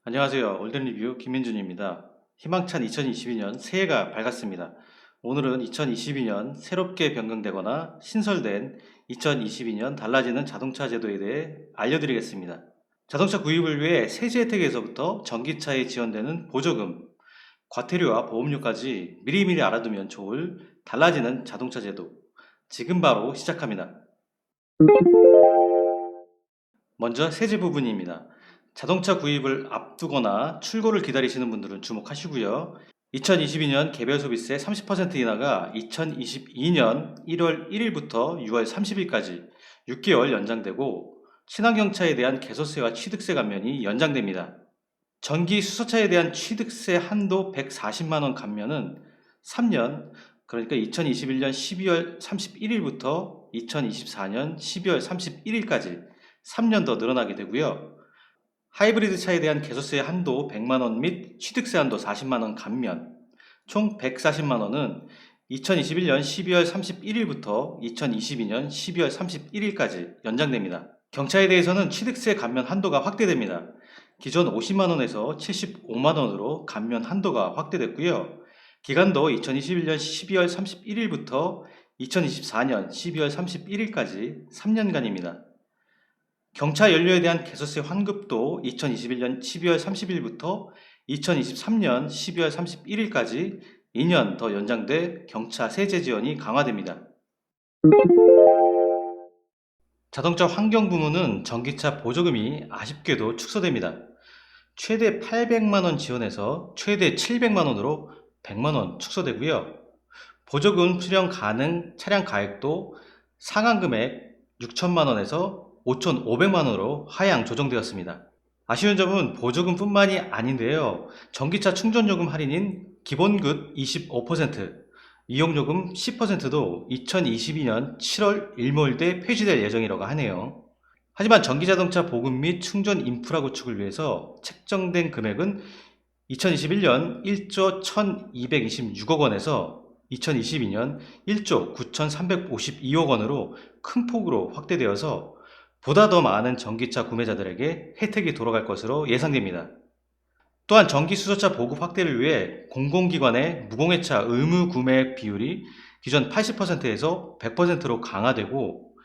안녕하세요. 올든리뷰 김민준입니다. 희망찬 2022년 새해가 밝았습니다. 오늘은 2022년 새롭게 변경되거나 신설된 2022년 달라지는 자동차 제도에 대해 알려드리겠습니다. 자동차 구입을 위해 세제 혜택에서부터 전기차에 지원되는 보조금, 과태료와 보험료까지 미리미리 알아두면 좋을 달라지는 자동차 제도. 지금 바로 시작합니다. 먼저 세제 부분입니다. 자동차 구입을 앞두거나 출고를 기다리시는 분들은 주목하시고요. 2022년 개별 소비세 30% 인하가 2022년 1월 1일부터 6월 30일까지 6개월 연장되고 친환경차에 대한 개소세와 취득세 감면이 연장됩니다. 전기 수소차에 대한 취득세 한도 140만원 감면은 3년, 그러니까 2021년 12월 31일부터 2024년 12월 31일까지 3년 더 늘어나게 되고요. 하이브리드 차에 대한 개소세 한도 100만원 및 취득세 한도 40만원 감면, 총 140만원은 2021년 12월 31일부터 2022년 12월 31일까지 연장됩니다. 경차에 대해서는 취득세 감면 한도가 확대됩니다. 기존 50만원에서 75만원으로 감면 한도가 확대됐고요. 기간도 2021년 12월 31일부터 2024년 12월 31일까지 3년간입니다. 경차 연료에 대한 개소세 환급도 2021년 12월 30일부터 2023년 12월 31일까지 2년 더 연장돼 경차 세제 지원이 강화됩니다. 자동차 환경 부문은 전기차 보조금이 아쉽게도 축소됩니다. 최대 800만원 지원해서 최대 700만원으로 100만원 축소되고요. 보조금 수령 가능 차량 가액도 상한 금액 6천만원에서 5,500만원으로 하향 조정되었습니다. 아쉬운 점은 보조금 뿐만이 아닌데요. 전기차 충전요금 할인인 기본급 25%, 이용요금 10%도 2022년 7월 일몰때 폐지될 예정이라고 하네요. 하지만 전기자동차 보급 및 충전 인프라 구축을 위해서 책정된 금액은 2021년 1조 1226억 원에서 2022년 1조 9352억 원으로 큰 폭으로 확대되어서 보다 더 많은 전기차 구매자들에게 혜택이 돌아갈 것으로 예상됩니다. 또한 전기수소차 보급 확대를 위해 공공기관의 무공해차 의무 구매 비율이 기존 80%에서 100%로 강화되고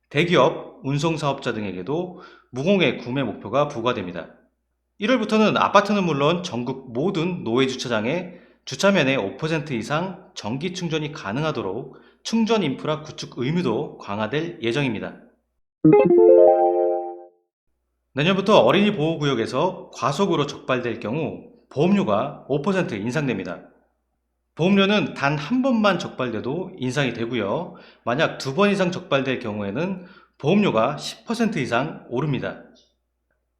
대기업, 운송사업자 등에게도 무공해 구매 목표가 부과됩니다. 1월부터는 아파트는 물론 전국 모든 노회주차장에 주차면에 5% 이상 전기 충전이 가능하도록 충전 인프라 구축 의무도 강화될 예정입니다. 내년부터 어린이 보호구역에서 과속으로 적발될 경우 보험료가 5% 인상됩니다. 보험료는 단 한 번만 적발돼도 인상이 되고요. 만약 2번 이상 적발될 경우에는 보험료가 10% 이상 오릅니다.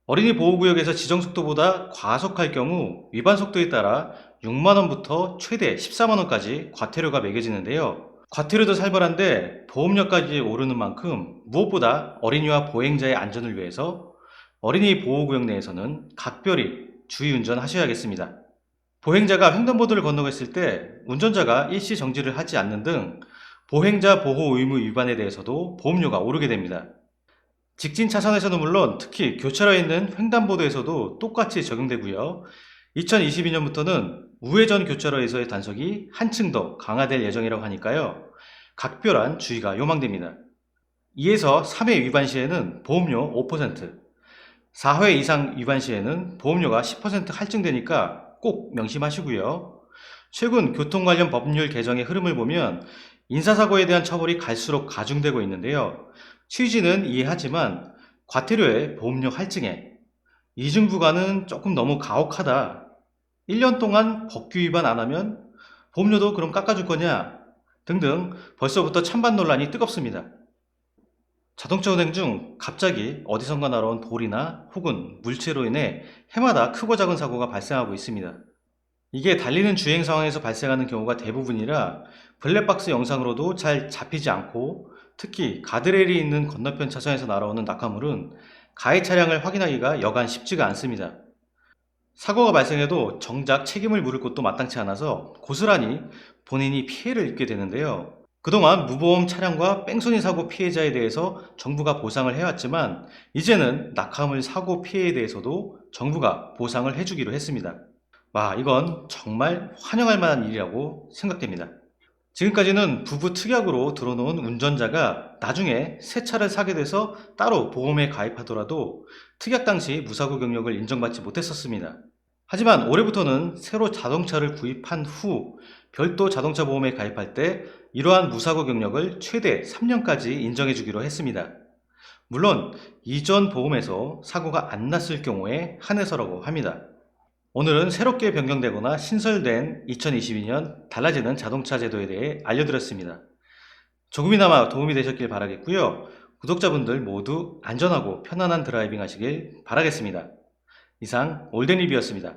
어린이 보호구역에서 지정속도보다 과속할 경우 위반 속도에 따라 6만원부터 최대 14만원까지 과태료가 매겨지는데요. 과태료도 살벌한데 보험료까지 오르는 만큼 무엇보다 어린이와 보행자의 안전을 위해서 어린이 보호구역 내에서는 각별히 주의 운전하셔야겠습니다. 보행자가 횡단보도를 건너갔을 때 운전자가 일시 정지를 하지 않는 등 보행자 보호 의무 위반에 대해서도 보험료가 오르게 됩니다. 직진 차선에서는 물론 특히 교차로에 있는 횡단보도에서도 똑같이 적용되고요. 2022년부터는 우회전 교차로에서의 단속이 한층 더 강화될 예정이라고 하니까요. 각별한 주의가 요망됩니다. 2에서 3회 위반 시에는 보험료 5%, 4회 이상 위반 시에는 보험료가 10% 할증되니까 꼭 명심하시고요. 최근 교통 관련 법률 개정의 흐름을 보면 인사사고에 대한 처벌이 갈수록 가중되고 있는데요. 취지는 이해하지만 과태료에 보험료 할증에 이중 부과는 조금 너무 가혹하다. 1년 동안 법규 위반 안 하면 보험료도 그럼 깎아줄 거냐? 등등 벌써부터 찬반 논란이 뜨겁습니다. 자동차 운행 중 갑자기 어디선가 날아온 돌이나 혹은 물체로 인해 해마다 크고 작은 사고가 발생하고 있습니다. 이게 달리는 주행 상황에서 발생하는 경우가 대부분이라 블랙박스 영상으로도 잘 잡히지 않고 특히 가드레일이 있는 건너편 차선에서 날아오는 낙하물은 가해 차량을 확인하기가 여간 쉽지가 않습니다. 사고가 발생해도 정작 책임을 물을 곳도 마땅치 않아서 고스란히 본인이 피해를 입게 되는데요. 그동안 무보험 차량과 뺑소니 사고 피해자에 대해서 정부가 보상을 해왔지만 이제는 낙하물 사고 피해에 대해서도 정부가 보상을 해주기로 했습니다. 와, 이건 정말 환영할 만한 일이라고 생각됩니다. 지금까지는 부부 특약으로 들어놓은 운전자가 나중에 새 차를 사게 돼서 따로 보험에 가입하더라도 특약 당시 무사고 경력을 인정받지 못했었습니다. 하지만 올해부터는 새로 자동차를 구입한 후 별도 자동차 보험에 가입할 때 이러한 무사고 경력을 최대 3년까지 인정해 주기로 했습니다. 물론 이전 보험에서 사고가 안 났을 경우에 한해서라고 합니다. 오늘은 새롭게 변경되거나 신설된 2022년 달라지는 자동차 제도에 대해 알려드렸습니다. 조금이나마 도움이 되셨길 바라겠고요. 구독자분들 모두 안전하고 편안한 드라이빙 하시길 바라겠습니다. 이상 올덴리뷰였습니다.